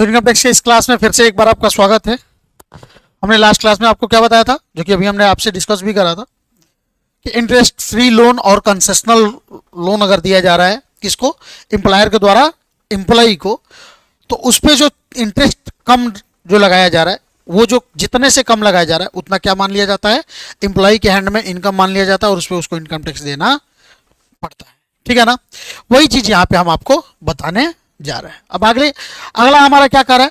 तो income tax के इस क्लास में फिर से एक बार आपका स्वागत है। हमने लास्ट क्लास में आपको क्या बताया था, जो कि अभी हमने आपसे डिस्कस भी करा था, कि इंटरेस्ट फ्री लोन और कंसेशनल लोन अगर दिया जा रहा है किसको, एम्प्लॉयर के द्वारा एम्प्लॉई को, तो उस पर जो इंटरेस्ट कम जो लगाया जा रहा है, वो जो जितने से कम लगाया जा रहा है उतना क्या मान लिया जाता है, एम्प्लॉई के हैंड में इनकम मान लिया जाता है और उस पर उसको इनकम टैक्स देना पड़ता है। ठीक है ना। वही चीज यहाँ पे हम आपको बताने जा रहे हैं। अब अगला हमारा क्या कर रहा है,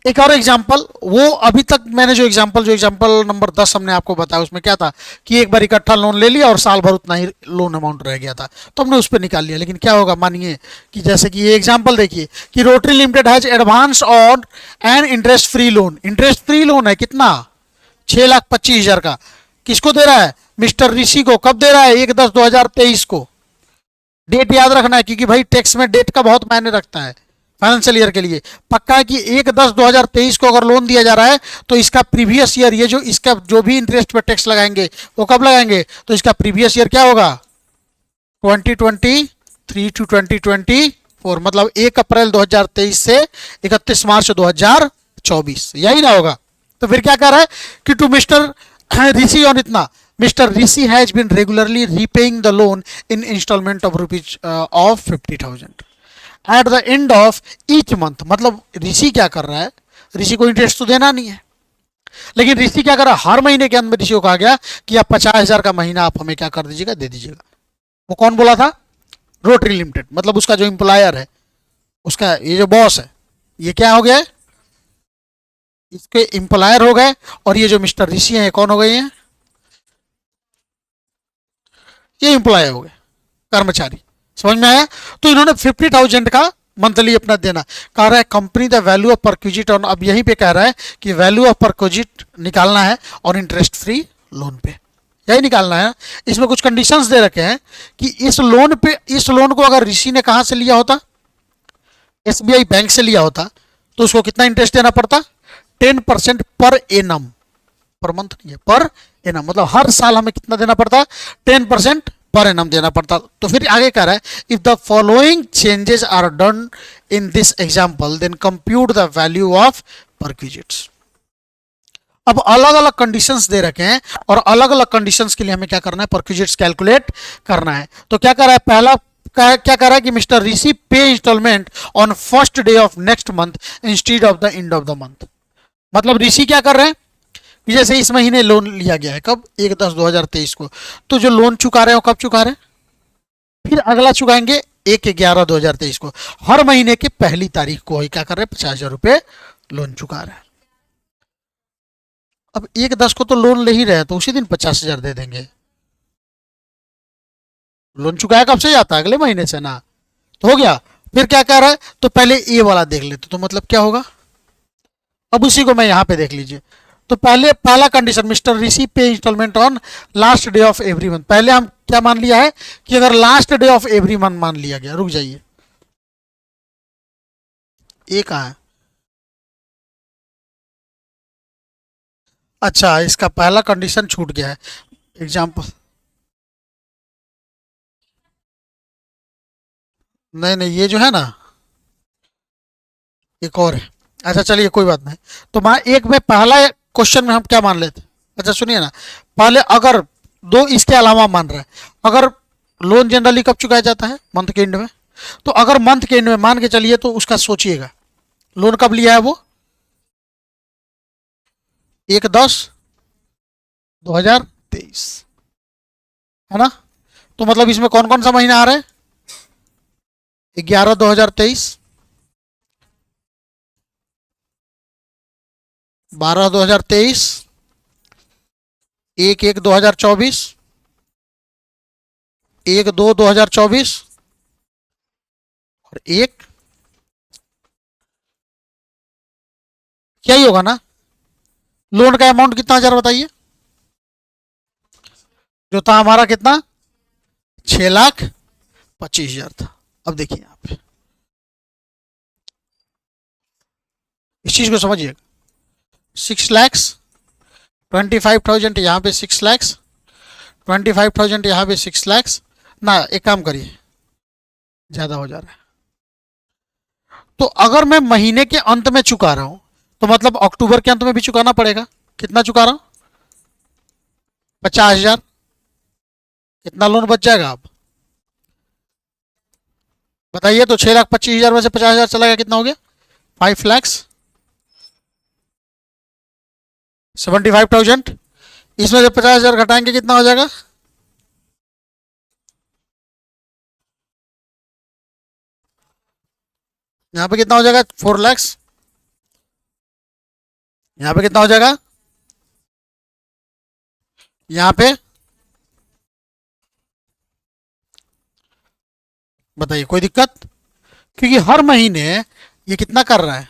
एक और एग्जाम्पल। वो अभी तक मैंने जो एग्जाम्पल नंबर 10 हमने आपको बताया, उसमें क्या था कि एक बार इकट्ठा लोन ले लिया और साल भर उतना ही लोन अमाउंट रह गया था, तो हमने उस पर निकाल लिया। लेकिन क्या होगा, मानिए कि जैसे कि ये एग्जाम्पल देखिए कि rotary limited has advance on and interest free loan. Interest free loan है कितना, 6,25,000 का। किसको दे रहा है, मिस्टर ऋषि को। कब दे रहा है, 1/10/2023 को। डेट याद रखना है, क्योंकि भाई टैक्स में डेट का बहुत मायने रखता है फाइनेंशियल ईयर के लिए। पक्का है कि 1/10/2023 को अगर लोन दिया जा रहा है तो इसका प्रीवियस ईयर, ये जो इसका जो भी इंटरेस्ट पे टैक्स लगाएंगे वो कब लगाएंगे, तो इसका प्रीवियस ईयर क्या होगा, 2023 टू 2024, मतलब 1 अप्रैल 2023 से 31 मार्च 2024, यही ना होगा। तो फिर क्या कर रहा है कि टू मिस्टर ऋषि ऑन इतना, Mr. Rishi has been regularly repaying the loan in installment of rupees of 50,000 at the end of each month। मतलब ऋषि क्या कर रहा है, ऋषि को इंटरेस्ट तो देना नहीं है, लेकिन ऋषि क्या कर रहा है, हर महीने के अंत में ऋषि को कहा गया कि आप 50,000 का महीना आप हमें क्या कर दीजिएगा, दे दीजिएगा। वो कौन बोला था, रोटरी लिमिटेड, मतलब उसका जो एम्प्लॉयर है, उसका ये जो बॉस है, ये क्या हो गया है, इसके एम्प्लॉयर हो गए। और ये जो मिस्टर ऋषि है कौन हो गए हैं, ये एम्प्लॉय हो गए, कर्मचारी। समझ में आया। तो इन्होंने 50,000 का मंथली अपना देना, कह रहा है company the value of perquisite. और अब यहीं पे कह रहा है कि वैल्यू ऑफ परक्विजिट निकालना है और इंटरेस्ट फ्री लोन पे यही निकालना है। इसमें कुछ कंडीशंस दे रखे हैं कि इस लोन को अगर ऋषि ने कहां से लिया होता, एसबीआई बैंक से लिया होता, तो उसको कितना इंटरेस्ट देना पड़ता, 10% पर एनम, पर मंथ नहीं है, पर एनम, मतलब हर साल हमें कितना देना पड़ता, 10% पर एनम देना पड़ता। तो फिर आगे कह रहा है, if the following changes are done in this example then compute the value of perquisites. अब अलग अलग कंडीशंस दे रखे हैं और अलग अलग कंडीशंस के लिए हमें क्या करना है, परक्विजिट्स कैलकुलेट करना है। तो क्या कर रहा है, पहला क्या कर रहा है कि mister Rishi pay instalment on first day of next month instead of the end of the month. मतलब ऋषि क्या कर रहे हैं कि जैसे इस महीने लोन लिया गया है, कब, 1/10/2023 को, तो जो लोन चुका रहे हैं वो कब चुका रहे हैं, फिर अगला चुकाएंगे 1/11/2023 को। हर महीने के पहली तारीख को ही क्या कर रहे हैं, 50,000 रुपये लोन चुका रहे हैं। अब 1/10 को तो लोन ले ही रहे हैं, तो उसी दिन 50,000 दे देंगे। लोन चुकाया कब से जाता है, अगले महीने से ना, तो हो गया। फिर क्या कह रहा है, तो पहले ये वाला देख लेते, तो मतलब क्या होगा, अब उसी को मैं यहां पे देख लीजिए। तो पहला condition, mister Rishi pay instalment on last day of every month. पहले हम क्या मान लिया है कि अगर last day of every month मान लिया गया, रुक जाइए, ये कहाँ है, अच्छा इसका पहला कंडीशन छूट गया है। एग्जाम्पल, नहीं नहीं, ये जो है ना, एक और है। अच्छा चलिए कोई बात नहीं। तो मैं एक में पहला क्वेश्चन में हम क्या मान लेते, अच्छा सुनिए ना, पहले अगर दो इसके अलावा मान रहे हैं, अगर लोन जनरली कब चुकाया जाता है, मंथ के एंड में, तो अगर मंथ के एंड में मान के चलिए, तो उसका सोचिएगा लोन कब लिया है वो, 1/10/2023, है ना। तो मतलब इसमें कौन कौन सा महीना आ रहा है, 11/2023, 12/2023, 1/1/2024, 1/2/2024 और एक, क्या ही होगा ना। लोन का अमाउंट कितना हजार बताइए, जो था हमारा कितना, 6,25,000 था। अब देखिए यहाँ पे इस चीज को समझिए, 6,25,000 यहाँ पे, 6,25,000 यहाँ पे, 6 लाख ना, एक काम करिए, ज्यादा हो जा रहा है। तो अगर मैं महीने के अंत में चुका रहा हूं तो मतलब अक्टूबर के अंत में भी चुकाना पड़ेगा। कितना चुका रहा हूं? 50,000। कितना लोन बच जाएगा अब बताइए? तो 6,25,000 में से 50,000 चला गया, कितना हो गया? 5,75,000। इसमें से 50,000 घटाएंगे, कितना हो जाएगा? यहां पे कितना हो जाएगा? 4 लाख। यहां पे कितना हो जाएगा? यहां पे बताइए, कोई दिक्कत? क्योंकि हर महीने ये कितना कर रहा है,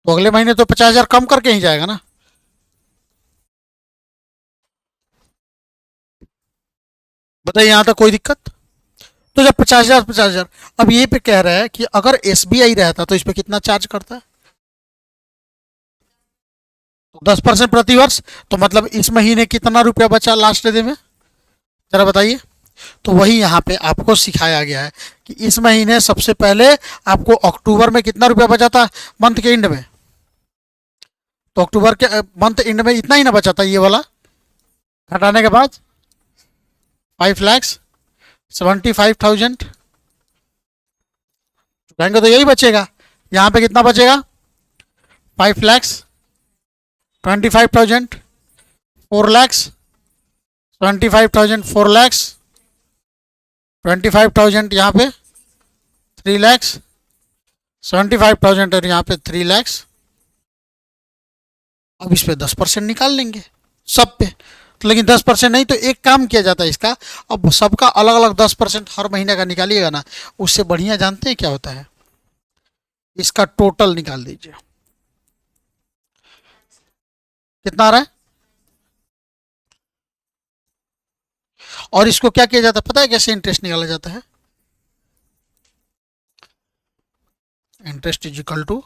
तो अगले महीने तो 50,000 कम करके ही जाएगा ना। बताइए, यहां तक कोई दिक्कत? तो जब 50,000 50,000, अब ये पे कह रहा है कि अगर एसबीआई रहता तो इस पे कितना चार्ज करता है? तो 10% प्रति वर्ष। तो मतलब इस महीने कितना रुपया बचा लास्ट डे में, जरा बताइए। तो वही यहाँ पे आपको सिखाया गया है कि इस महीने सबसे पहले आपको अक्टूबर में कितना रुपया बचा था मंथ के एंड में। तो अक्टूबर के मंथ एंड में इतना ही ना बचा था, ये वाला घटाने के बाद 5,75,000 चुकाएंगे तो यही बचेगा। यहाँ पे कितना बचेगा? 5,25,000, 4,75,000, 4,25,000 यहाँ पे 3,75,000 और यहाँ पे 3,00,000। अब इस पे 10% निकाल लेंगे सब पे। तो लेकिन 10% नहीं, तो एक काम किया जाता है इसका, अब सबका अलग अलग 10% हर महीने का निकालिएगा ना, उससे बढ़िया जानते हैं क्या होता है? इसका टोटल निकाल दीजिए, कितना आ रहा है। और इसको क्या किया जाता है पता है कैसे इंटरेस्ट निकाला जाता है? Interest is equal to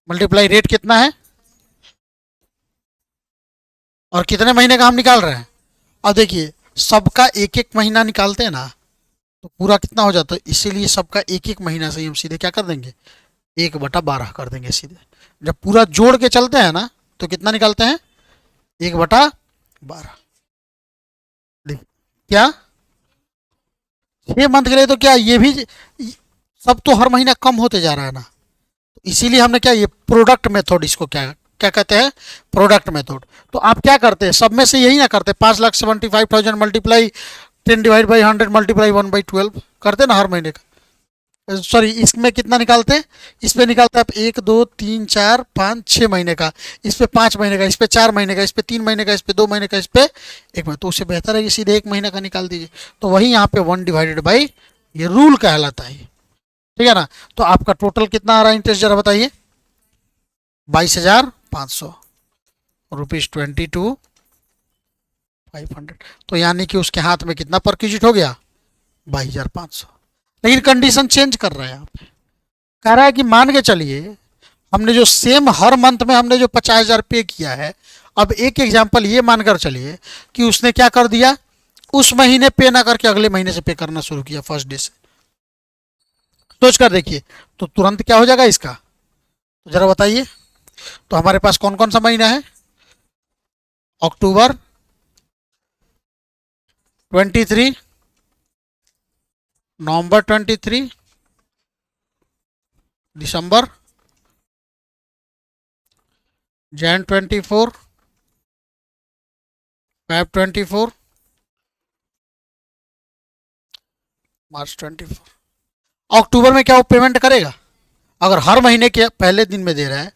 multiply rate कितना है और कितने महीने का हम निकाल रहे हैं। अब देखिए, सबका एक एक महीना निकालते हैं ना, तो पूरा कितना हो जाता है, इसीलिए सबका एक एक महीना से ही हम सीधे क्या कर देंगे, 1/12 कर देंगे सीधे। जब पूरा जोड़ के चलते हैं ना, तो कितना निकालते हैं? 1/12। क्या 6 मंथ के लिए? तो क्या ये भी सब तो हर महीना कम होते जा रहा है ना, तो इसीलिए हमने क्या, ये प्रोडक्ट मेथड, इसको क्या क्या कहते हैं, प्रोडक्ट मेथड। तो आप क्या करते हैं, सब में से यही ना करते, 5,75,000 मल्टीप्लाई 10/100 मल्टीप्लाई 1/12 करते ना हर महीने का। सॉरी, इसमें कितना निकालते हैं, इस पे निकालते हैं आप 1 2 3 4 5 6 महीने का, इस पे 5 महीने का, इस पे 4 महीने का, इस पे 3 महीने का, इस पे 2 महीने का, इस पे 1 महीने। तो उससे बेहतर है कि सीधे 1 महीने का निकाल दीजिए। तो वही यहाँ पे 1/, ये रूल कहलाता है, ठीक है ना। तो आपका टोटल कितना आ रहा है इंटरेस्ट, जरा बताइए? 22,500 रुपीज 22,500। तो यानी कि उसके हाथ में कितना पर क्यूजिट हो गया, 22,500। लेकिन कंडीशन चेंज कर रहा है यहाँ पे, कह रहा है कि मान के चलिए हमने जो सेम हर मंथ में हमने जो 50,000 पे किया है, अब एक एग्जांपल ये मानकर चलिए कि उसने क्या कर दिया, उस महीने पे ना करके अगले महीने से पे करना शुरू किया, फर्स्ट डे से। सोच कर देखिए, तो तुरंत क्या हो जाएगा इसका, तो जरा बताइए। तो हमारे पास कौन कौन सा महीना है, अक्टूबर 23, नवंबर 23, दिसंबर, जैन 24, फेब 24, मार्च 24। अक्टूबर में क्या वो पेमेंट करेगा? अगर हर महीने के पहले दिन में दे रहा है,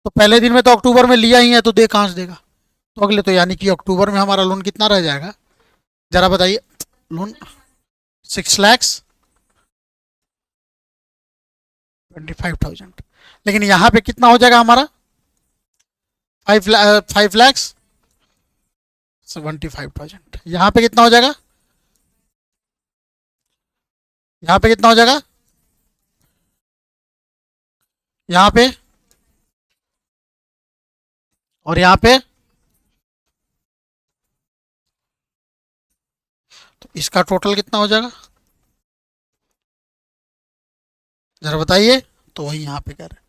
तो पहले दिन में तो अक्टूबर में लिया ही है, तो दे कहाँ से देगा? तो अगले, तो यानी कि अक्टूबर में हमारा लोन कितना रह जाएगा, जरा बताइए। लोन 6,25,000। लेकिन यहाँ पे कितना हो जाएगा हमारा, 5,75,000। यहाँ पे कितना हो जाएगा, यहाँ पे कितना हो जाएगा, यहाँ पे और यहाँ पे। तो इसका टोटल कितना हो जाएगा, जरा बताइए। तो वही यहाँ पे कह रहे हैं,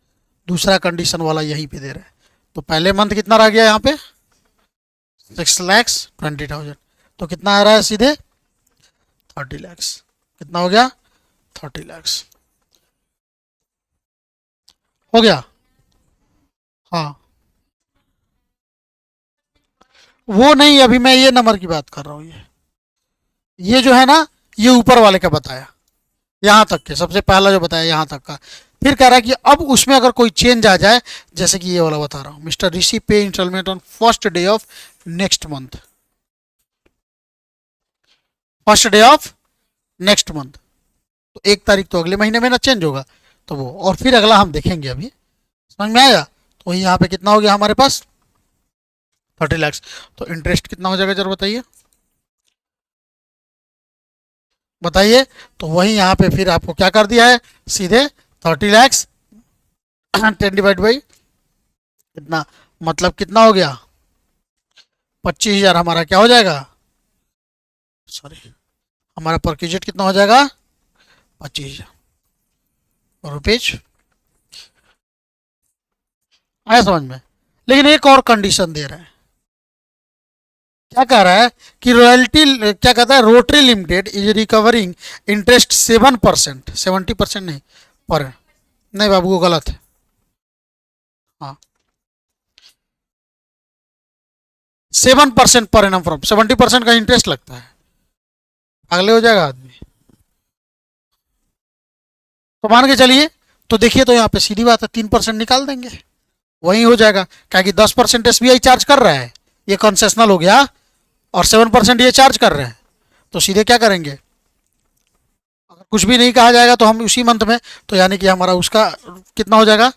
दूसरा कंडीशन वाला यहीं पे दे रहे हैं। तो पहले मंथ कितना रह गया यहाँ पे, 6,20,000। तो कितना आ रहा है सीधे 30 लाख। कितना हो गया 30 लाख। हो गया। हाँ वो नहीं, अभी मैं ये नंबर की बात कर रहा हूँ। ये जो है ना, ये ऊपर वाले का बताया, यहाँ तक के सबसे पहला जो बताया यहाँ तक का। फिर कह रहा है कि अब उसमें अगर कोई चेंज आ जाए, जैसे कि ये वाला बता रहा हूँ, mister Rishi pay instalment on first day of next month, first day of next month. तो 1 तारीख तो अगले महीने में ना चेंज होगा, तो वो और फिर अगला हम देखेंगे अभी। समझ में आया। तो वही यहाँ पे कितना हो गया हमारे पास 30 लाख। तो इंटरेस्ट कितना हो जाएगा जरा बताइए, बताइए। तो वही यहाँ पे फिर आपको क्या कर दिया है, सीधे 30 लाख 10 डिवाइड बाई कितना, मतलब कितना हो गया 25,000 हमारा क्या हो जाएगा, सॉरी, हमारा पर क्यूजेट कितना हो जाएगा 25,000 रुपीज। आया समझ में। लेकिन एक और कंडीशन दे रहा है, क्या कह रहा है कि रॉयल्टी, क्या कहता है, rotary limited is recovering interest 7%, 70% नहीं पर, नहीं बाबू वो गलत है। हाँ 7% पर एनम फ्रॉम, 70% का इंटरेस्ट लगता है, अगले हो जाएगा आदमी। तो मान के चलिए, तो देखिए तो यहाँ पे सीधी बात है 3% निकाल देंगे, वही हो जाएगा। क्या कि 10% एसबीआई चार्ज कर रहा है, ये कंसेशनल हो गया, और 7% ये चार्ज कर रहे हैं। तो सीधे क्या करेंगे, अगर कुछ भी नहीं कहा जाएगा तो हम उसी मंथ में, तो यानी कि हमारा उसका कितना हो जाएगा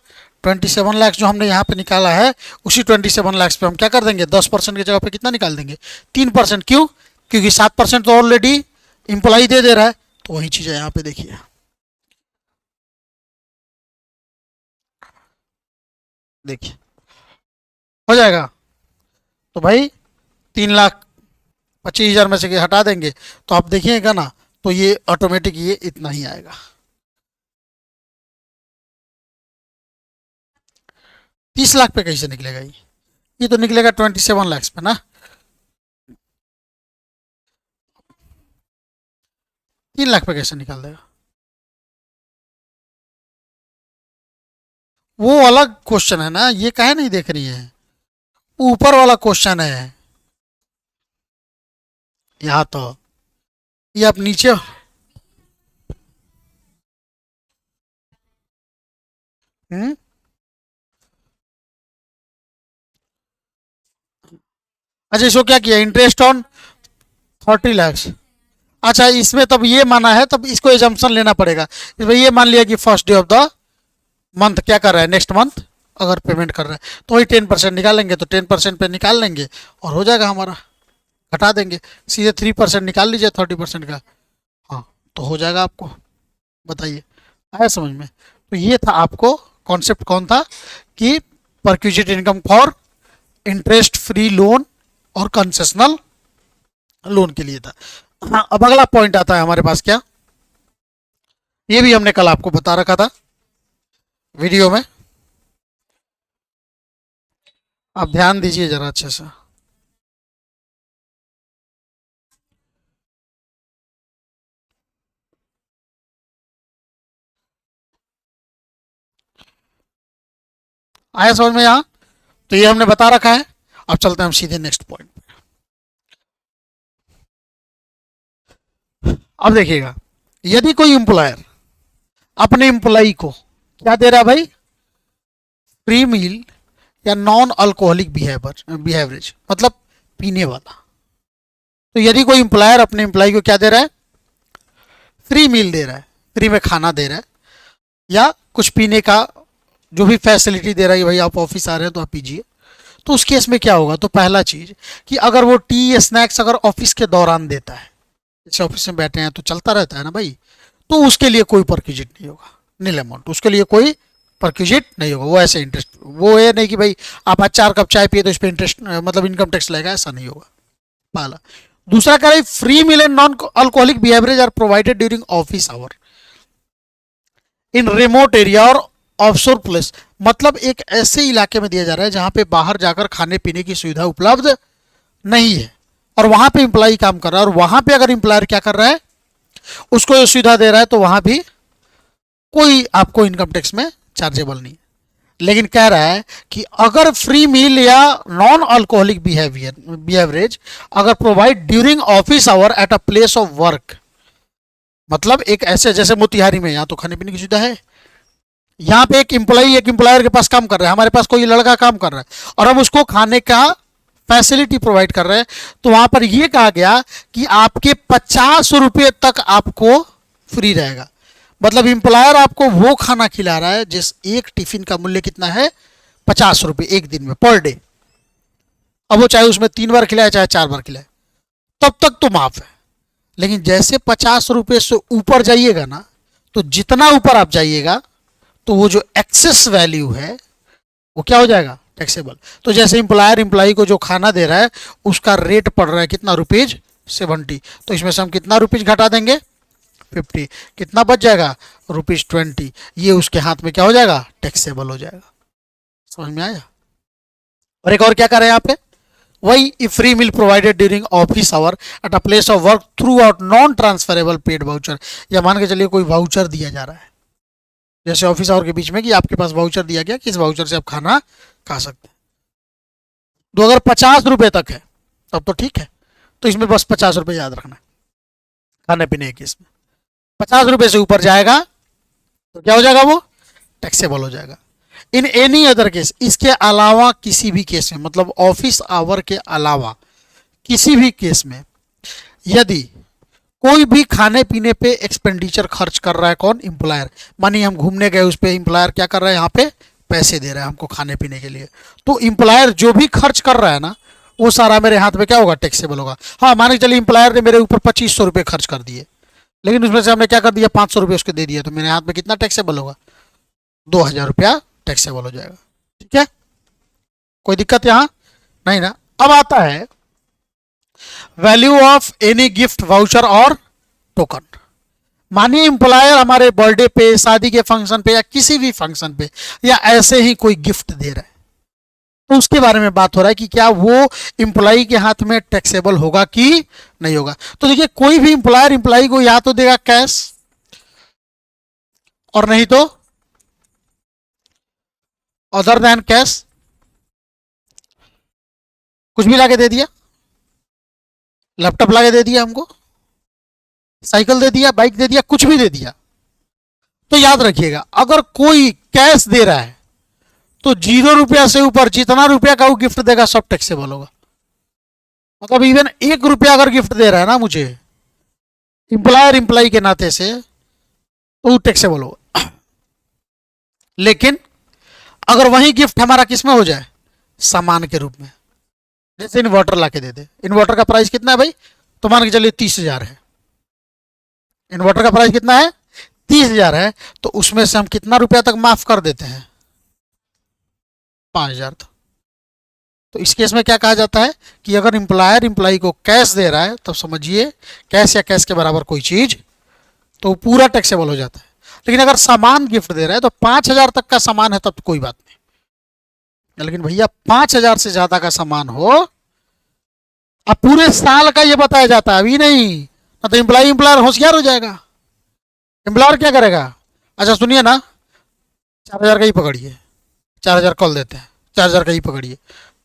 27 लाख जो हमने यहाँ पे निकाला है, उसी 27 लाख पे हम क्या कर देंगे 10% की जगह पे कितना निकाल देंगे 3%। क्यों, क्योंकि 7% तो ऑलरेडी इम्प्लाई दे रहा है। तो वही चीज़ है यहाँ पे देखिए, देखिए हो जाएगा। तो भाई 3,25,000 में से हटा देंगे, तो आप देखिएगा ना, तो ये ऑटोमेटिक ये इतना ही आएगा। 30 लाख पे कैसे निकलेगा ये तो निकलेगा 27 लाख पे ना। 3 लाख पे कैसे निकाल देगा, वो अलग क्वेश्चन है ना, ये काहे नहीं देख रही है, ऊपर वाला क्वेश्चन है। यहाँ तो ये आप नीचे, हम्म, अच्छा इसको क्या किया, इंटरेस्ट ऑन 30 लाख। अच्छा इसमें तब ये माना है, तब इसको एजम्पशन लेना पड़ेगा। इसमें ये मान लिया कि first day of the month क्या कर रहा है, नेक्स्ट मंथ अगर पेमेंट कर रहा है, तो वही 10% निकालेंगे, तो 10% पे निकाल लेंगे और हो जाएगा हमारा, घटा देंगे सीधे 3% निकाल लीजिए 30% का। हाँ तो हो जाएगा आपको, बताइए आया समझ में। तो ये था आपको कॉन्सेप्ट, कौन था कि perquisite income for interest free loan और कंसेशनल लोन के लिए था। हाँ अब अगला पॉइंट आता है हमारे पास, क्या, ये भी हमने कल आपको बता रखा था वीडियो में, आप ध्यान दीजिए जरा अच्छे से। आया समझ में यहाँ। तो ये हमने बता रखा है। अब चलते हैं हम सीधे नेक्स्ट पॉइंट। अब देखिएगा, यदि कोई एम्प्लॉयर अपने एम्प्लॉई को क्या दे रहा है भाई, फ्री मील या नॉन अल्कोहलिक बिहेवरेज, मतलब पीने वाला। तो यदि कोई एम्प्लॉयर अपने एम्प्लॉय को क्या दे रहा है, फ्री मील दे रहा है, फ्री में खाना दे रहा है, या कुछ पीने का जो भी फैसिलिटी दे रहा है, भाई आप ऑफिस आ रहे हैं तो आप पीजिए। तो उस केस में क्या होगा, तो पहला चीज कि अगर वो टी या स्नैक्स अगर ऑफिस के दौरान देता है, जैसे ऑफिस में बैठे हैं तो चलता रहता है ना भाई, तो उसके लिए कोई परक्यूजिट नहीं होगा, नील अमाउंट, उसके लिए कोई परक्यूजिट नहीं होगा। वो ऐसे इंटरेस्ट, वो ये नहीं कि भाई आप आज 4 कप चाय पिए तो इस पर इंटरेस्ट मतलब इनकम टैक्स लगेगा, ऐसा नहीं होगा, पहला। दूसरा कह रहा है free meal and non alcoholic beverage are provided during office hour. In remote area और ऑफशोर प्लेस, मतलब एक ऐसे इलाके में दिया जा रहा है जहां पे बाहर जाकर खाने पीने की सुविधा उपलब्ध नहीं है, और वहां पे इंप्लाई काम कर रहा है, और वहां पे अगर इंप्लायर क्या कर रहा है, उसको ये सुविधा दे रहा है, तो वहां भी कोई आपको इनकम टैक्स में चार्जेबल नहीं है। लेकिन कह रहा है कि अगर फ्री मील या नॉन अल्कोहलिक बिहेवरेज अगर provide during office our at a place of work, मतलब एक ऐसे जैसे मोतिहारी में यहाँ तो खाने पीने की सुविधा है, यहाँ पे एक एम्प्लॉई एक एम्प्लॉयर के पास काम कर रहा है, हमारे पास कोई लड़का काम कर रहा है और हम उसको खाने का फैसिलिटी प्रोवाइड कर रहे हैं, तो वहां पर यह कहा गया कि आपके 50 रुपये तक आपको फ्री रहेगा। मतलब एम्प्लॉयर आपको वो खाना खिला रहा है जिस एक टिफिन का मूल्य कितना है, 50 रुपये एक दिन में पर डे। अब वो चाहे उसमें 3 बार खिलाए चाहे 4 बार खिलाए, तब तक तो माफ है। लेकिन जैसे 50 रुपये से ऊपर जाइएगा ना, तो जितना ऊपर आप जाइएगा तो वो जो एक्सेस वैल्यू है वो क्या हो जाएगा, टैक्सेबल। तो जैसे एम्प्लॉयर एम्प्लॉई को जो खाना दे रहा है उसका रेट पड़ रहा है कितना, रुपीज 70, तो इसमें से हम कितना रुपीज घटा देंगे, 50, कितना बच जाएगा, रुपीज 20, ये उसके हाथ में क्या हो जाएगा, टैक्सेबल हो जाएगा। समझ में आया। और एक और क्या कर रहे हैं यहाँ पे, वही if free meal provided during office hour at a place of work throughout non transferable paid voucher, या मान के चलिए कोई वाउचर दिया जा रहा है जैसे ऑफिस आवर के बीच में कि आपके पास वाउचर दिया गया कि इस वाउचर से आप खाना खा सकते हैं, तो अगर 50 रुपए तक है तब तो ठीक है, तो इसमें बस 50 रुपए याद रखना है खाने पीने के केस में। 50 रुपए से ऊपर जाएगा तो क्या हो जाएगा, वो टैक्सेबल हो जाएगा। इन एनी अदर केस, इसके अलावा किसी भी केस में, मतलब ऑफिस आवर के अलावा किसी भी केस में यदि कोई भी खाने पीने पे एक्सपेंडिचर खर्च कर रहा है, कौन, एम्प्लॉयर। मानिए हम घूमने गए, उस पर एम्प्लॉयर क्या कर रहा है, यहाँ पे पैसे दे रहा है हमको खाने पीने के लिए, तो एम्प्लॉयर जो भी खर्च कर रहा है ना वो सारा मेरे हाथ में क्या होगा, टैक्सेबल होगा। हाँ मान के चलिए एम्प्लॉयर ने मेरे ऊपर 2500 रुपये खर्च कर दिए, लेकिन उसमें से हमने क्या कर दिया, 500 रुपये उसको दे दिया, तो मेरे हाथ में कितना टैक्सेबल होगा, 2000 रुपया टैक्सेबल हो जाएगा। ठीक है, कोई दिक्कत यहाँ नहीं ना। अब आता है value of any gift voucher और टोकन। मानिए एम्प्लॉयर हमारे बर्थडे पे, शादी के फंक्शन पे या किसी भी फंक्शन पे या ऐसे ही कोई गिफ्ट दे रहा है, तो उसके बारे में बात हो रहा है कि क्या वो एम्प्लॉई के हाथ में टैक्सेबल होगा कि नहीं होगा। तो देखिए कोई भी एम्प्लॉयर एम्प्लॉई को या तो देगा कैश और नहीं तो अदर देन कैश, कुछ भी लाके दे दिया, लैपटॉप लाके दे दिया हमको, साइकिल दे दिया, बाइक दे दिया, कुछ भी दे दिया। तो याद रखिएगा अगर कोई कैश दे रहा है तो 0 रुपया से ऊपर जितना रुपया का वो गिफ्ट देगा सब टैक्सेबल होगा। मतलब इवन 1 रुपया अगर गिफ्ट दे रहा है ना मुझे एम्प्लॉयर एम्प्लॉई के नाते से, तो वो टैक्सेबल होगा। लेकिन अगर वही गिफ्ट हमारा किस में हो जाए, सामान के रूप में, जैसे इन्वर्टर ला के दे दे, इन्वर्टर का प्राइस कितना है भाई, तो मान के चलिए 30,000 है, इन्वर्टर का प्राइस कितना है, 30,000 है, तो उसमें से हम कितना रुपया तक माफ कर देते हैं, 5,000 तक। तो इस केस में क्या कहा जाता है कि अगर एम्प्लॉयर एम्प्लॉई को कैश दे रहा है तब समझिए कैश या कैश के बराबर कोई चीज, तो पूरा टैक्सेबल हो जाता है। लेकिन अगर सामान गिफ्ट दे रहा है तो 5,000 तक का सामान है तब तो कोई बात नहीं, लेकिन भैया 5,000 से ज्यादा का सामान हो, अब पूरे साल का ये बताया जाता है, अभी नहीं, ना तो एम्प्लॉयर होशियार हो जाएगा। एम्प्लॉयर क्या करेगा, अच्छा सुनिए ना 4,000 का ही पकड़िए, 4,000 कॉल देते हैं, 4,000 का ही पकड़िए,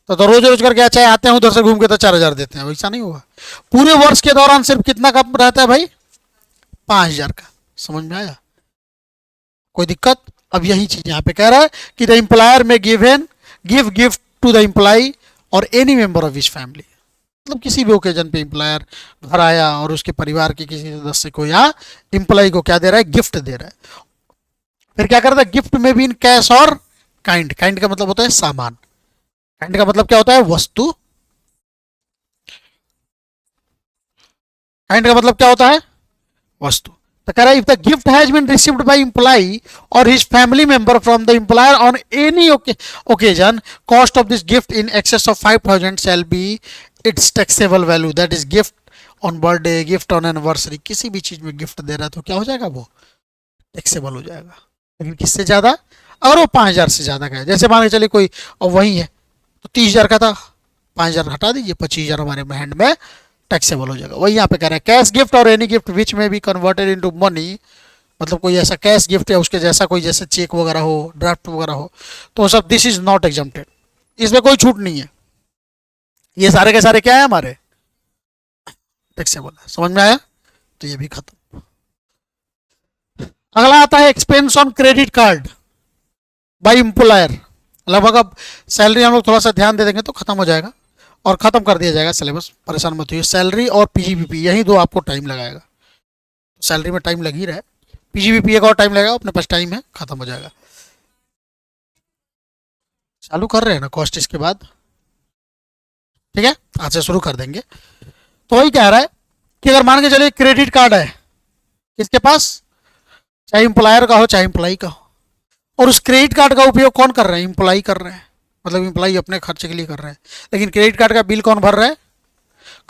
तो रोज रोज करके चाहे आते हैं उधर से घूम के तो 4,000 देते हैं, वैसा नहीं होगा। पूरे वर्ष के दौरान सिर्फ कितना का रहता है भाई, 5,000 का। समझ में आया, कोई दिक्कत। अब यही चीज यहाँ पे कह रहा है कि the employer may give gift to the employee or any member of his family, मतलब किसी भी ओकेजन पे एम्प्लॉयर घर आया और उसके परिवार के किसी सदस्य को या एम्प्लॉय को क्या दे रहा है, गिफ्ट दे रहा है। फिर क्या करता है, गिफ्ट में भी इन कैश और काइंड, काइंड का मतलब होता है सामान, काइंड का मतलब क्या होता है, वस्तु, काइंड का मतलब क्या होता है, वस्तु। तो कह रहा है if the gift has been received by employee or his family member from the employer on any occasion, cost of this gift in excess of 5,000 shall be its taxable value, that is gift on birthday, gift on anniversary, किसी भी चीज में gift दे रहा है तो क्या हो जाएगा, वो टैक्सेबल हो जाएगा। लेकिन किससे ज़्यादा? अगर वो 5,000 से ज़्यादा का है, जैसे मान के चलिए कोई और वही है तो 30,000 का था, 5,000 हटा दीजिए, 25,000 हमारे हैंड में टैक्सेबल हो जाएगा। वही यहाँ पे कह रहा है कैश गिफ्ट और एनी गिफ्ट विच में बी कन्वर्टेड इनटू मनी, मतलब कोई ऐसा कैश गिफ्ट या उसके जैसा कोई जैसे चेक वगैरह हो, ड्राफ्ट वगैरह हो, तो सब दिस इज नॉट एग्जम्प्टेड, इसमें कोई छूट नहीं है। ये सारे के सारे क्या है हमारे टैक्सेबल है। समझ में आया? तो ये भी खत्म। अगला आता है expense on credit card by employer. लगभग अब सैलरी हम लोग थोड़ा सा ध्यान दे देंगे तो खत्म हो जाएगा और खत्म कर दिया जाएगा सिलेबस, परेशान मत होइए। सैलरी और पीजीबीपी यही दो आपको टाइम लगाएगा, सैलरी में टाइम लग ही रहा है, पीजीबीपी एक और टाइम लगेगा, अपने पास टाइम है, खत्म हो जाएगा। चालू कर रहे हैं ना कॉस्ट इसके बाद, ठीक है, आज से शुरू कर देंगे। तो वही कह रहा है कि अगर मान के चलिए क्रेडिट कार्ड है किसके पास, चाहे एम्प्लॉयर का हो चाहे एम्प्लॉई का हो, और उस क्रेडिट कार्ड का उपयोग कौन कर रहे हैं? एम्प्लॉई कर रहे हैं, मतलब एम्प्लॉई अपने खर्चे के लिए कर रहे हैं। लेकिन क्रेडिट कार्ड का बिल कौन भर रहा है?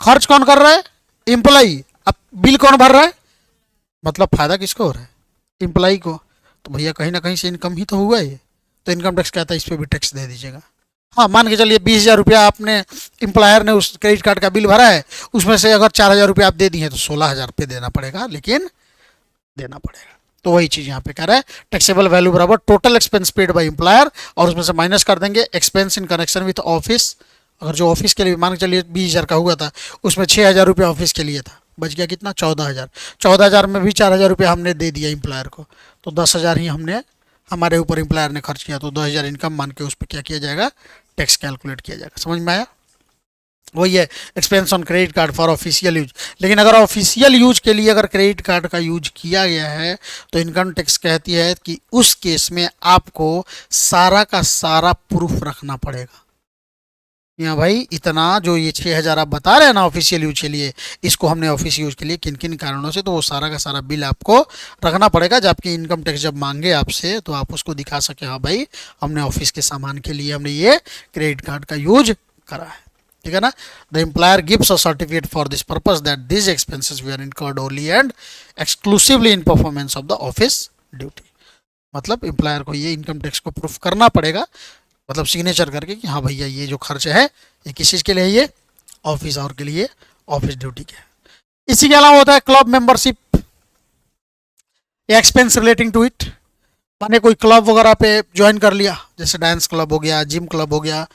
खर्च कौन कर रहा है? एम्प्लॉई। अब बिल कौन भर रहा है? मतलब फायदा किसको हो रहा है? एम्प्लॉई को। तो भैया कहीं ना कहीं से इनकम ही तो हुआ है, तो इनकम टैक्स कहता है इस पर भी टैक्स दे दीजिएगा। हाँ, मान के चलिए 20,000 रुपया आपने एम्प्लॉयर ने उस क्रेडिट कार्ड का बिल भरा है, उसमें से अगर 4,000 रुपया आप दे दिए तो 16,000 रुपये देना पड़ेगा, लेकिन देना पड़ेगा। तो वही चीज़ यहाँ पे कह रहा है टैक्सेबल वैल्यू बराबर total expense paid by employer, और उसमें से माइनस कर देंगे expense in connection with office. अगर जो ऑफिस के लिए मान के चलिए 20,000 का हुआ था, उसमें 6,000 रुपया ऑफिस के लिए था, बच गया कितना? 14,000। 14,000 में भी 4,000 रुपया हमने दे दिया एम्प्लॉयर को, तो 10,000 ही हमने हमारे ऊपर एम्प्लॉयर ने खर्च किया, तो 10,000 इनकम मान के उस पर क्या किया जाएगा? टैक्स कैलकुलेट किया जाएगा। समझ में आया? वही है expense on credit card for official use. लेकिन अगर ऑफिशियल यूज के लिए अगर क्रेडिट कार्ड का यूज किया गया है तो इनकम टैक्स कहती है कि उस केस में आपको सारा का सारा प्रूफ रखना पड़ेगा। यहाँ भाई इतना जो ये 6,000 आप बता रहे हैं ना ऑफिशियल यूज के लिए, इसको हमने ऑफिस यूज के लिए किन किन कारणों से, तो वो सारा का सारा बिल आपको रखना पड़ेगा। जबकि इनकम टैक्स जब मांगे आपसे तो आप उसको दिखा सके, हाँ भाई हमने ऑफिस के सामान के लिए हमने ये क्रेडिट कार्ड का यूज करा है, ठीक है ना। The employer gives a certificate for this purpose that this expenses they are incurred only and exclusively in performance of the office duty. मतलब एम्प्लॉयर को ये इनकम टैक्स को प्रूफ करना पड़ेगा, मतलब सिग्नेचर करके कि हाँ भैया ये जो खर्च है ये किस चीज़ के लिए है? ये ऑफिस और के लिए, ऑफिस ड्यूटी के। इसी के अलावा होता है क्लब मेंबरशिप या एक्सपेंस रिलेटिंग टू इट। माने कोई क्लब वगैरह पे ज्वाइन कर लिया, जैसे डांस क्लब हो गया, जिम क्लब हो गया,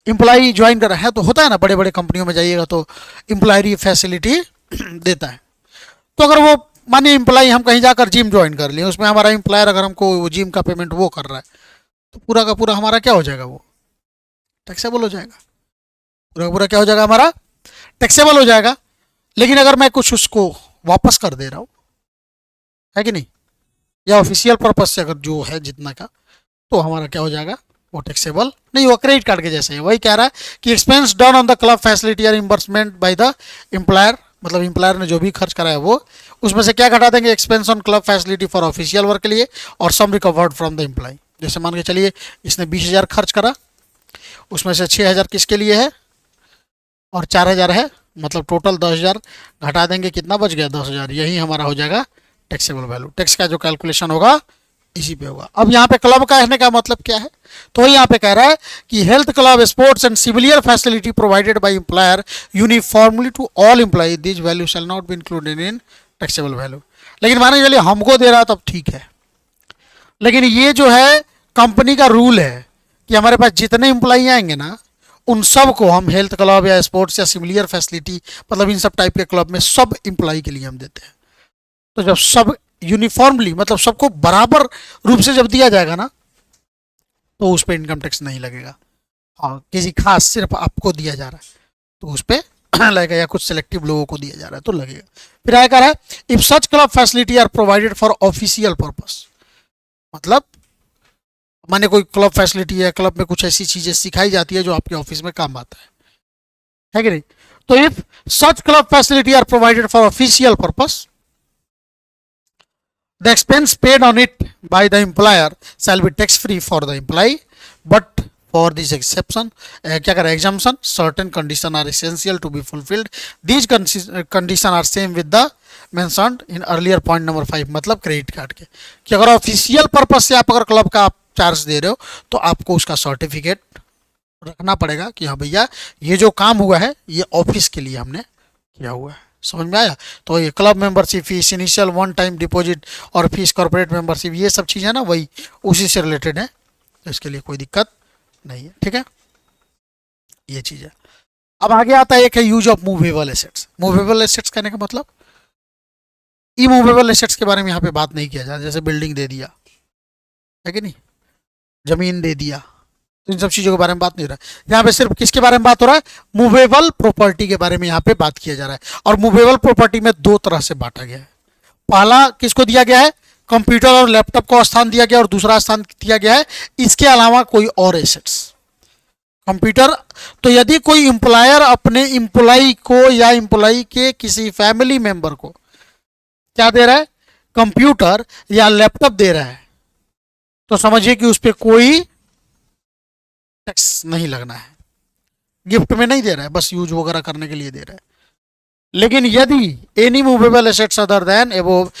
एम्प्लॉई ज्वाइन कर रहा है, तो होता है ना बड़े बड़े कंपनियों में जाइएगा तो एम्प्लॉय फैसिलिटी देता है। तो अगर वो मानिए एम्प्लॉय हम कहीं जाकर जिम ज्वाइन कर लिए, उसमें हमारा एम्प्लॉयर अगर हमको वो जिम का पेमेंट वो कर रहा है, तो पूरा का पूरा हमारा क्या हो जाएगा? वो टैक्सेबल हो जाएगा। पूरा का पूरा क्या हो जाएगा? हमारा टैक्सेबल हो जाएगा। लेकिन अगर मैं कुछ उसको वापस कर दे रहा हूँ, है कि नहीं, या ऑफिशियल पर्पज से अगर जो है जितना का, तो हमारा क्या हो जाएगा? वो टैक्सेबल नहीं हुआ, क्रेडिट कार्ड के जैसे है। वही कह रहा है कि expense done on the club facility और रिम्बर्समेंट बाय द एम्प्लॉयर, मतलब एम्प्लॉयर ने जो भी खर्च करा है वो, उसमें से क्या घटा देंगे? Expense on club facility for official work के लिए, और सम रिकवर्ड फ्रॉम द एम्प्लॉय। जैसे मान के चलिए इसने 20,000 खर्च करा, उसमें से 6,000 किसके लिए है और 4,000 है, मतलब टोटल 10,000 घटा देंगे, कितना बच गया? 10,000। यही हमारा हो जाएगा टैक्सेबल वैल्यू। टैक्स का जो कैलकुलेशन होगा इसी पे होगा। अब यहाँ पे क्लब का कहने का मतलब क्या है? तो यहाँ पे कह रहा है कि health club, sports and similar facility provided by employer uniformly to all employee, this value shall not be included in taxable value. लेकिन माने चलिए हमको दे रहा तब ठीक है, लेकिन ये जो है कंपनी का रूल है कि हमारे पास जितने एम्प्लॉई आएंगे ना, उन सब को हम हेल्थ क्लब या स्पोर्ट्स या सिविलियर फैसिलिटी, मतलब इन सब टाइप के क्लब में सब एम्प्लॉई के लिए हम देते हैं। तो जब सब यूनिफॉर्मली, मतलब सबको बराबर रूप से जब दिया जाएगा ना, तो उस पर इनकम टैक्स नहीं लगेगा। हाँ, किसी खास सिर्फ आपको दिया जा रहा है तो उस पर लगेगा, या कुछ सिलेक्टिव लोगों को दिया जा रहा है तो लगेगा। फिर आया कह रहा है if such club facility are provided for official purpose, मतलब माने कोई क्लब फैसिलिटी है, क्लब में कुछ ऐसी चीजें सिखाई जाती है जो आपके ऑफिस में काम आता है कि नहीं। तो if such club facility are provided for official purpose, the expense paid on it by the employer shall be tax free for the employee, but for this exception क्या करें exemption certain condition are essential to be fulfilled these condition are same with the mentioned in earlier point number 5 मतलब credit card के कि अगर official purpose से आप अगर club का आप चार्ज दे रहे हो तो आपको उसका सर्टिफिकेट रखना पड़ेगा कि हाँ भैया ये जो काम हुआ है ये ऑफिस के लिए हमने किया हुआ है। समझ में आया? तो ये club membership fees, initial one time deposit और फीस, कॉर्पोरेट मेंबरशिप, ये सब चीज़ें ना वही उसी से रिलेटेड है, तो इसके लिए कोई दिक्कत नहीं है। ठीक है, ये चीज़ है। अब आगे आता है एक है use of movable assets. Movable assets कहने का मतलब इमूवेबल एसेट्स के बारे में यहाँ पे बात नहीं किया जाए, जैसे बिल्डिंग दे दिया है कि नहीं, जमीन दे दिया, तो इन सब चीज़ों के बारे में बात नहीं हो रहा है। यहाँ पे सिर्फ किसके बारे में बात हो रहा है? मूवेबल प्रॉपर्टी के बारे में यहाँ पे बात किया जा रहा है। और मूवेबल प्रॉपर्टी में दो तरह से बांटा गया है। पहला किसको दिया गया है? कंप्यूटर और लैपटॉप को स्थान दिया गया और दूसरा स्थान दिया गया है इसके अलावा कोई और एसेट्स। कंप्यूटर, तो यदि कोई एम्प्लॉयर अपने एम्प्लॉय को या एम्प्लॉय के किसी फैमिली मेंबर को क्या दे रहा है? कंप्यूटर या लैपटॉप दे रहा है, तो समझिए कि उस पर कोई टैक्स नहीं लगना है। गिफ्ट में नहीं दे रहा है, बस यूज वगैरह करने के लिए दे रहा है। लेकिन यदि any movable assets other than above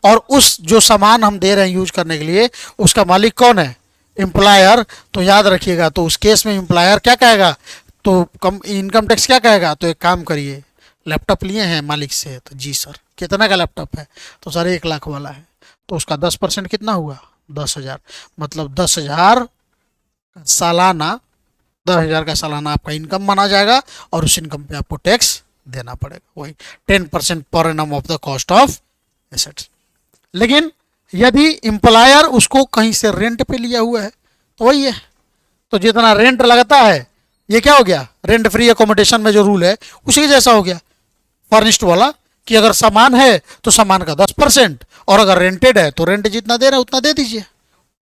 और उस जो सामान हम दे रहे हैं यूज करने के लिए उसका मालिक कौन है? एम्प्लॉयर। तो याद रखिएगा, तो उस केस में एम्प्लॉयर क्या कहेगा? तो इनकम टैक्स क्या कहेगा? तो एक काम करिए, लैपटॉप लिए हैं मालिक से, तो जी सर कितना का लैपटॉप है? तो सर 1 लाख वाला है, तो उसका 10% कितना हुआ? 10,000। मतलब 10,000 सालाना, 10,000 का सालाना आपका इनकम माना जाएगा और उस इनकम पे आपको टैक्स देना पड़ेगा, वही 10% per annum of the cost of assets. लेकिन यदि एम्प्लॉयर उसको कहीं से रेंट पे लिया हुआ है तो वही है, तो जितना रेंट लगता है ये क्या हो गया? रेंट फ्री अकोमोडेशन में जो रूल है उसी जैसा हो गया फर्निश्ड वाला, कि अगर सामान है तो सामान का 10% और अगर रेंटेड है तो रेंट जितना दे रहा है उतना दे दीजिए,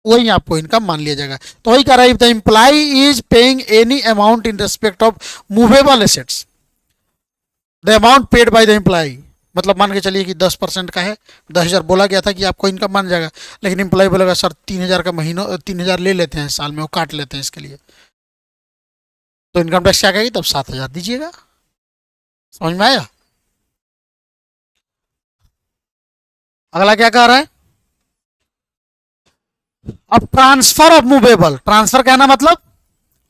वही आपको इनकम मान लिया जाएगा। तो वही कह रहा है, if the employ is paying any amount in respect of movable assets the amount paid by the employ, मतलब मान के चलिए कि 10% का है, 10,000 बोला गया था कि आपको इनकम मान जाएगा, लेकिन एम्प्लॉय बोलेगा सर 3,000 का महीनों 3,000 ले लेते हैं साल में, वो काट लेते हैं इसके लिए, तो इनकम टैक्स क्या कहेगी? तब 7,000 दीजिएगा। समझ में आया? अगला क्या कह रहा है? अब ट्रांसफर ऑफ मूवेबल, ट्रांसफर कहना मतलब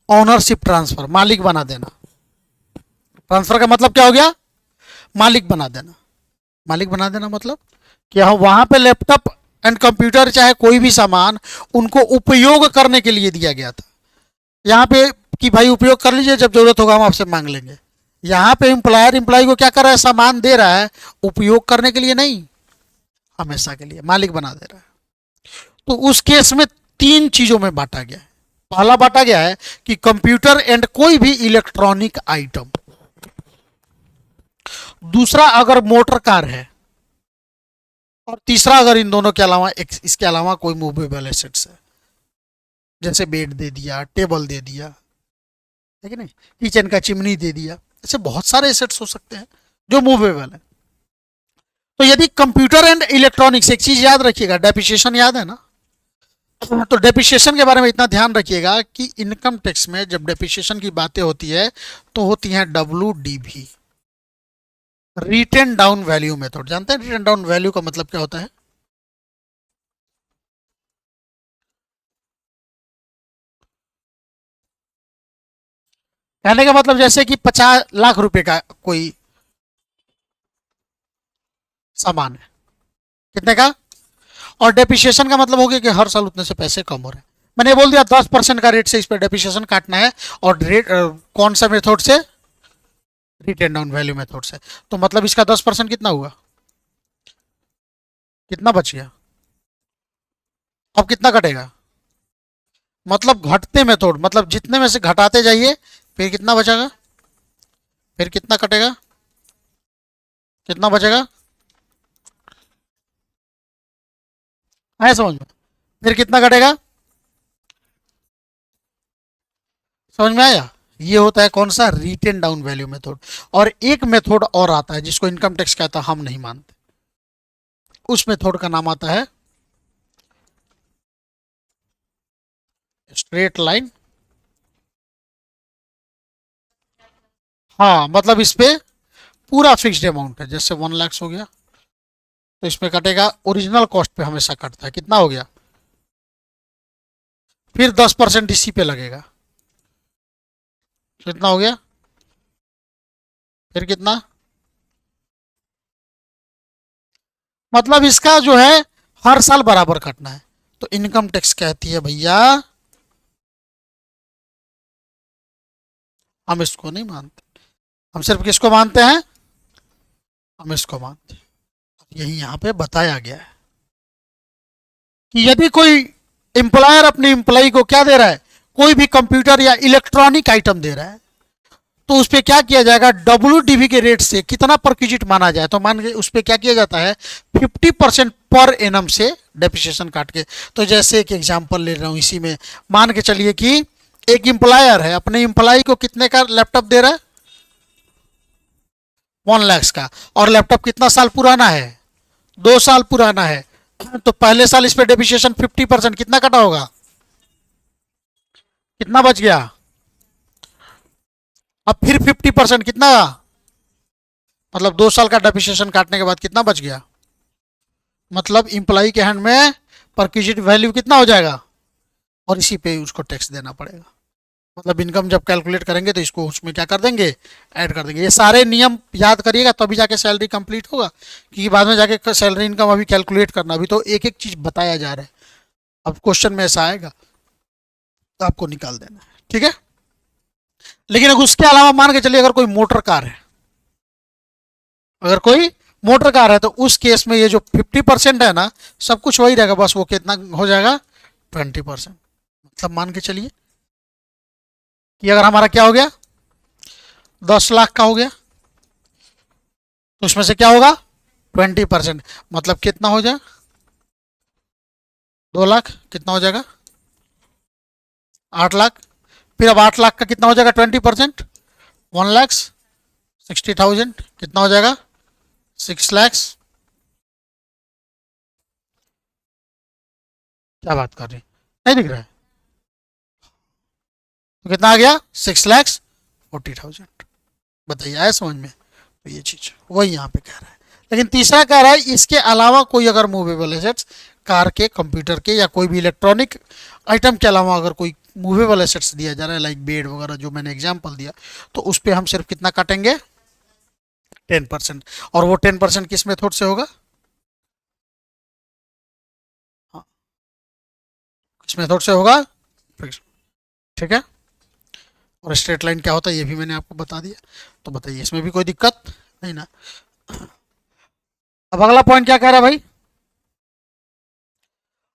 ओनरशिप ट्रांसफर, मालिक बना देना। ट्रांसफर का मतलब क्या हो गया? मालिक बना देना। मालिक बना देना मतलब कि हाँ वहां पे लैपटॉप एंड कंप्यूटर चाहे कोई भी सामान उनको उपयोग करने के लिए दिया गया था, यहाँ पे कि भाई उपयोग कर लीजिए, जब जरूरत होगा हम आपसे मांग लेंगे। यहाँ पे एम्प्लॉयर एम्प्लॉय को क्या कर रहा है? सामान दे रहा है, उपयोग करने के लिए नहीं, हमेशा के लिए मालिक बना दे रहा है। तो उस केस में 3 चीजों में बांटा गया है। पहला बांटा गया है कि कंप्यूटर एंड कोई भी इलेक्ट्रॉनिक आइटम, दूसरा अगर मोटर कार है, और तीसरा अगर इन दोनों के अलावा इसके अलावा कोई मूवेबल एसेट्स है, जैसे बेड दे दिया, टेबल दे दिया, है कि नहीं, किचन का चिमनी दे दिया, ऐसे बहुत सारे एसेट्स हो सकते हैं जो मूवेबल है। तो यदि कंप्यूटर एंड इलेक्ट्रॉनिक्स, एक चीज याद रखिएगा, डेप्रिसिएशन याद है ना, तो डेप्रिसिएशन के बारे में इतना ध्यान रखिएगा कि इनकम टैक्स में जब डेप्रिसिएशन की बातें होती है तो होती हैं WDV, written down value method. जानते हैं रिटेन डाउन वैल्यू का मतलब क्या होता है? कहने का मतलब जैसे कि 50 लाख रुपए का कोई सामान है, कितने का, और डेप्रिसिएशन का मतलब हो गया कि हर साल उतने से पैसे कम हो रहे हैं। मैंने बोल दिया 10% का रेट से इस पर डेप्रिसिएशन काटना है, और रेट कौन सा मेथड से? रिटेन डाउन वैल्यू मेथड से। तो मतलब इसका 10% कितना हुआ? कितना बच गया? अब कितना कटेगा? मतलब घटते मेथड, मतलब जितने में से घटाते जाइए, फिर कितना बचेगा, फिर कितना कटेगा, कितना बचेगा, आया समझ में? फिर कितना कटेगा, समझ में आया? ये होता है कौन सा? Written down value method. और एक मेथड और आता है जिसको इनकम टैक्स कहता है, हम नहीं मानते, उस मेथड का नाम आता है स्ट्रेट लाइन, हाँ मतलब इस पे पूरा फिक्स्ड अमाउंट है, जैसे 1 लाख हो गया तो इसमें कटेगा, ओरिजिनल कॉस्ट पे हमेशा कटता है, कितना हो गया, फिर 10% इसी पे लगेगा, कितना हो गया, फिर कितना, मतलब इसका जो है हर साल बराबर कटना है। तो इनकम टैक्स कहती है भैया, हम इसको नहीं मानते, हम सिर्फ किसको मानते हैं, हम इसको मानते हैं। यही यहाँ पे बताया गया है कि यदि कोई एम्प्लॉयर अपने एम्प्लॉय को क्या दे रहा है, कोई भी कंप्यूटर या इलेक्ट्रॉनिक आइटम दे रहा है, तो उस पर क्या किया जाएगा, डब्ल्यू के रेट से कितना परक्यूजिट माना जाए, तो मान के उस पर क्या किया जाता है, 50% पर एनम से डेप्रिसिएशन काट के। तो जैसे एक एग्जांपल ले रहा हूँ इसी में, मान के चलिए कि एक एम्प्लॉयर है अपने एम्प्लॉय को कितने का लैपटॉप दे रहा है, 1 लाख का, और लैपटॉप कितना साल पुराना है, 2 साल पुराना है, तो पहले साल इस पे डेप्रिसिएशन 50%, कितना कटा होगा, कितना बच गया, अब फिर 50% कितना, मतलब 2 साल का डेप्रिसिएशन काटने के बाद कितना बच गया, मतलब इम्प्लाई के हैंड में परक्यूजिट वैल्यू कितना हो जाएगा, और इसी पे उसको टैक्स देना पड़ेगा। मतलब इनकम जब कैलकुलेट करेंगे तो इसको उसमें क्या कर देंगे, ऐड कर देंगे। ये सारे नियम याद करिएगा तभी जाके सैलरी कंप्लीट होगा, क्योंकि बाद में जाके सैलरी इनकम अभी कैलकुलेट करना, अभी तो एक एक चीज़ बताया जा रहा है, अब क्वेश्चन में ऐसा आएगा तो आपको निकाल देना है, ठीक है। लेकिन अगर उसके अलावा मान के चलिए अगर कोई मोटर कार है, अगर कोई मोटर कार है तो उस केस में ये जो 50% है ना, सब कुछ वही रहेगा, बस वो कितना हो जाएगा, 20%। मतलब मान के चलिए कि अगर हमारा क्या हो गया, 10 लाख का हो गया, तो उसमें से क्या होगा, 20%, मतलब कितना हो जाए, 2 लाख, कितना हो जाएगा, 8 लाख। फिर अब 8 लाख का कितना हो जाएगा 20%, 1,60,000, कितना हो जाएगा, 6 लाख। क्या बात कर रही, नहीं दिख रहा है, तो कितना आ गया, 6,40,000। बताइए आया समझ में, तो ये चीज वही यहाँ पे कह रहा है। लेकिन तीसरा कह रहा है इसके अलावा कोई अगर मूवेबल एसेट्स, कार के, कंप्यूटर के, या कोई भी इलेक्ट्रॉनिक आइटम के अलावा अगर कोई मूवेबल एसेट्स दिया जा रहा है, लाइक बेड वगैरह जो मैंने एग्जांपल दिया, तो उस पर हम सिर्फ कितना काटेंगे, 10%। और वो 10% किस मेथड से होगा, हाँ, किस मेथड से होगा, ठीक है। और स्ट्रेट लाइन क्या होता है ये भी मैंने आपको बता दिया। तो बताइए इसमें भी कोई दिक्कत नहीं ना। अब अगला पॉइंट क्या कह रहा है भाई,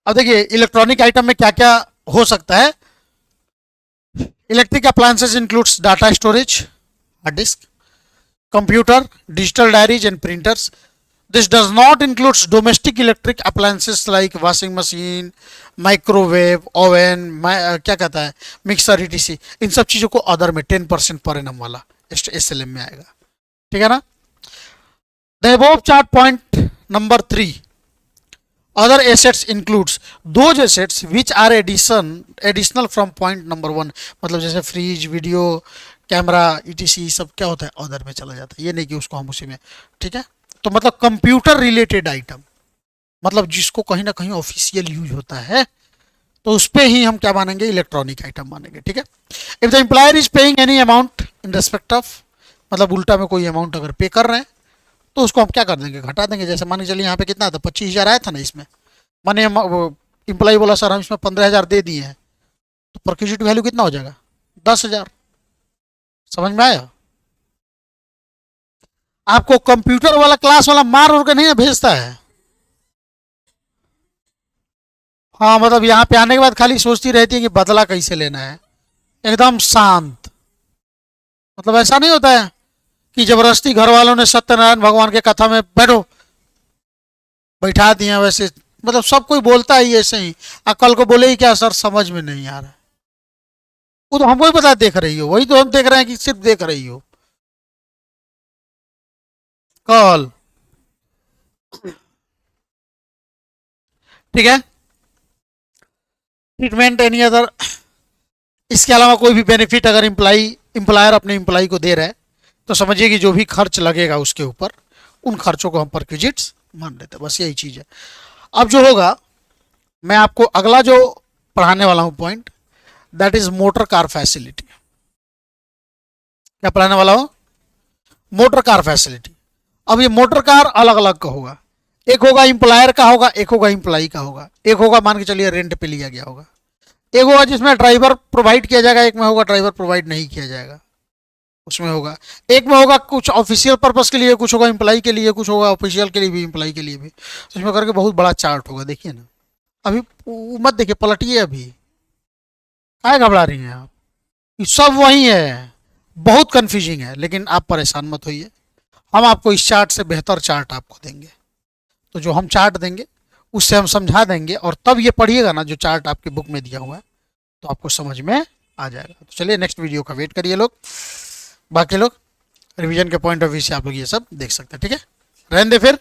अब देखिए इलेक्ट्रॉनिक आइटम में क्या क्या हो सकता है। Electric appliances includes data storage, hard disk, computer, digital diaries and printers. This does not includes domestic electric appliances like washing machine, microwave, oven, क्या कहता है, मिक्सर, ईटीसी। इन सब चीज़ों को अदर में 10% पर एनम वाला एसएलएम में आएगा, ठीक है ना। The above chart point number 3, other assets includes those assets which are additional from point number 1। मतलब जैसे फ्रिज, वीडियो, कैमरा, ईटीसी सब क्या होता है, अदर में चला जाता है, ये नहीं कि उसको हम उसी में, ठीक है। तो मतलब कंप्यूटर रिलेटेड आइटम, मतलब जिसको कहीं ना कहीं ऑफिशियल यूज होता है, तो उस पर ही हम क्या मानेंगे, इलेक्ट्रॉनिक आइटम मानेंगे, ठीक है। If the employer is paying any amount in respect of, मतलब उल्टा में कोई अमाउंट अगर पे कर रहे हैं तो उसको हम क्या कर देंगे, घटा देंगे। जैसे मान के चलिए यहाँ पे कितना था, 25,000 आया था ना इसमें, मैंने इम्प्लाई बोला सर हम इसमें 15,000 दे दिए हैं, तो परक्यूजिट वैल्यू कितना हो जाएगा, 10,000। समझ में आया, आपको कंप्यूटर वाला क्लास वाला मार और के नहीं ना भेजता है, हाँ मतलब यहाँ पे आने के बाद खाली सोचती रहती है कि बदला कैसे लेना है, एकदम शांत। मतलब ऐसा नहीं होता है कि जबरदस्ती घर वालों ने सत्यनारायण भगवान के कथा में बैठो बैठा दिया, वैसे मतलब सब कोई बोलता है ऐसे ही, कल को बोले ही क्या सर समझ में नहीं आ रहा है, वो तो हमको ही पता देख रही हो, वही तो हम देख रहे हैं कि सिर्फ देख रही हो कल, ठीक है। ट्रीटमेंट एनी अदर इसके अलावा कोई भी बेनिफिट अगर एम्प्लॉयर अपने एम्प्लॉय को दे रहा है तो समझिए कि जो भी खर्च लगेगा उसके ऊपर, उन खर्चों को हम परक्विजिट्स मान लेते हैं। बस यही चीज़ है। अब जो होगा, मैं आपको अगला जो पढ़ाने वाला हूँ point, that is motor car facility. क्या पढ़ाने वाला हूँ? Motor car facility. अब ये मोटर कार अलग अलग का होगा, एक होगा एम्प्लॉयर का होगा, एक होगा एम्प्लॉय का होगा, एक होगा मान के चलिए रेंट पे लिया गया होगा, एक होगा जिसमें ड्राइवर प्रोवाइड किया जाएगा, एक में होगा ड्राइवर प्रोवाइड नहीं किया जाएगा, उसमें होगा। एक में होगा कुछ ऑफिशियल पर्पस के लिए, कुछ होगा एम्प्लॉय के लिए, कुछ होगा ऑफिशियल के लिए भी, एम्प्लॉय के लिए भी। तो इसमें करके बहुत बड़ा चार्ट होगा, देखिए ना। अभी मत देखिए, पलटिए, अभी क्या घबरा रही हैं आप? ये सब वही है, बहुत कंफ्यूजिंग है, लेकिन आप परेशान मत होइए, हम आपको इस चार्ट से बेहतर चार्ट आपको देंगे। तो जो हम चार्ट देंगे उससे हम समझा देंगे, और तब ये पढ़िएगा ना जो चार्ट आपकी बुक में दिया हुआ है, तो आपको समझ में आ जाएगा। तो चलिए नेक्स्ट वीडियो का वेट करिए लोग, बाकी लोग रिवीजन के पॉइंट ऑफ व्यू से आप लोग ये सब देख सकते हैं, ठीक है? रहने दे फिर।